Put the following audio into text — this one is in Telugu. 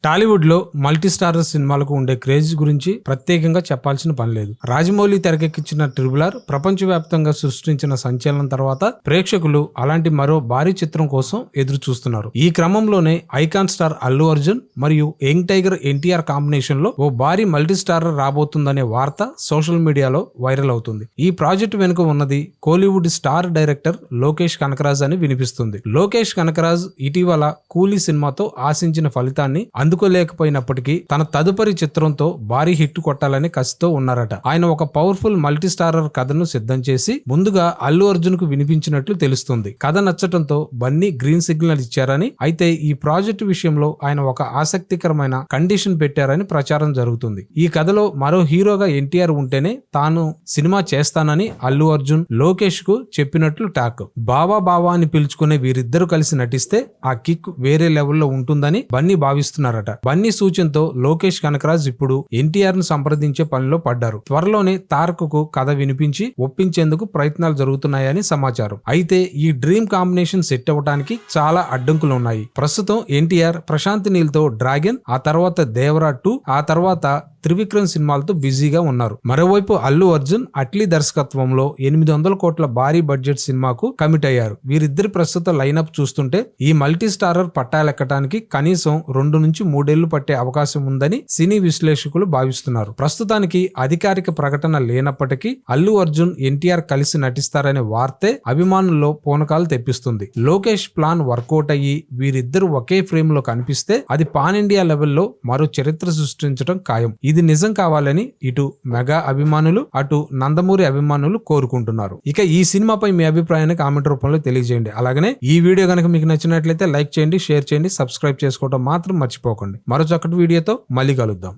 టాలీవుడ్ లో మల్టీ స్టారర్ సినిమాలకు ఉండే క్రేజ్ గురించి ప్రత్యేకంగా చెప్పాల్సిన పని లేదు. రాజమౌళి తెరకెక్కించిన ట్రిబుల్ ప్రపంచవ్యాప్తంగా సృష్టించిన సంచలనం తర్వాత ప్రేక్షకులు అలాంటి మరో భారీ చిత్రం కోసం ఎదురు చూస్తున్నారు. ఈ క్రమంలోనే ఐకాన్ స్టార్ అల్లు అర్జున్ మరియు యంగ్ టైగర్ ఎన్టీఆర్ కాంబినేషన్ లో ఓ భారీ మల్టీ స్టారర్ రాబోతుందనే వార్త సోషల్ మీడియాలో వైరల్ అవుతుంది. ఈ ప్రాజెక్టు వెనుక ఉన్నది కోలీవుడ్ స్టార్ డైరెక్టర్ లోకేష్ కనకరాజ్ అని వినిపిస్తుంది. లోకేష్ కనకరాజ్ ఇటీవల కూలీ సినిమాతో ఆశించిన ఫలితాన్ని అందుకోలేకపోయినప్పటికీ తన తదుపరి చిత్రంతో భారీ హిట్ కొట్టాలని కసితో ఉన్నారట. ఆయన ఒక పవర్ఫుల్ మల్టీ స్టారర్ కథను సిద్ధం చేసి ముందుగా అల్లు అర్జున్ కు వినిపించినట్లు తెలుస్తుంది. కథ నచ్చటంతో బన్నీ గ్రీన్ సిగ్నల్ ఇచ్చారని, అయితే ఈ ప్రాజెక్టు విషయంలో ఆయన ఒక ఆసక్తికరమైన కండిషన్ పెట్టారని ప్రచారం జరుగుతుంది. ఈ కథలో మరో హీరోగా ఎన్టీఆర్ ఉంటేనే తాను సినిమా చేస్తానని అల్లు అర్జున్ లోకేష్ కు చెప్పినట్లు టాక్. బావా బావా అని పిలుచుకునే వీరిద్దరూ కలిసి నటిస్తే ఆ కిక్ వేరే లెవెల్లో ఉంటుందని బన్నీ భావిస్తున్నారట. బన్నీ సూచనతో లోకేష్ కనకరాజ్ ఇప్పుడు ఎన్టీఆర్ ను సంప్రదించే పనిలో పడ్డారు. త్వరలోనే తారక్కు కథ వినిపించి ఒప్పించేందుకు ప్రయత్నాలు జరుగుతున్నాయని సమాచారం. అయితే ఈ డ్రీమ్ కాంబినేషన్ సెట్ అవ్వడానికి చాలా అడ్డంకులు ఉన్నాయి. ప్రస్తుతం ఎన్టీఆర్ ప్రశాంత్ నీల్ తో డ్రాగన్, ఆ తర్వాత దేవరా 2, ఆ తర్వాత త్రివిక్రమ్ సినిమాలతో బిజీగా ఉన్నారు. మరోవైపు అల్లు అర్జున్ అట్లీ దర్శకత్వంలో 800 కోట్ల భారీ బడ్జెట్ సినిమాకు కమిట్ అయ్యారు. వీరిద్దరి ప్రస్తుత లైనప్ చూస్తుంటే ఈ మల్టీ స్టారర్ పట్టాలెక్కడానికి కనీసం 2 నుంచి 3 ఏళ్లు పట్టే అవకాశం ఉందని సినీ విశ్లేషకులు భావిస్తున్నారు. ప్రస్తుతానికి అధికారిక ప్రకటన లేనప్పటికీ అల్లు అర్జున్ ఎన్టీఆర్ కలిసి నటిస్తారనే వార్తే అభిమానుల్లో పూనకాలు తెప్పిస్తుంది. లోకేష్ ప్లాన్ వర్కౌట్ అయ్యి వీరిద్దరు ఒకే ఫ్రేమ్ లో కనిపిస్తే అది పాన్ ఇండియా లెవెల్లో మరో చరిత్ర సృష్టించడం ఖాయం. ఇది నిజం కావాలని ఇటు మెగా అభిమానులు, అటు నందమూరి అభిమానులు కోరుకుంటున్నారు. ఇక ఈ సినిమాపై మీ అభిప్రాయాన్ని కామెంట్ రూపంలో తెలియజేయండి. అలాగనే ఈ వీడియో కనుక మీకు నచ్చినట్లయితే లైక్ చేయండి, షేర్ చేయండి, సబ్స్క్రైబ్ చేసుకోవడం మాత్రం మర్చిపోకండి. మరో చక్కటి వీడియోతో మళ్ళీ కలుద్దాం.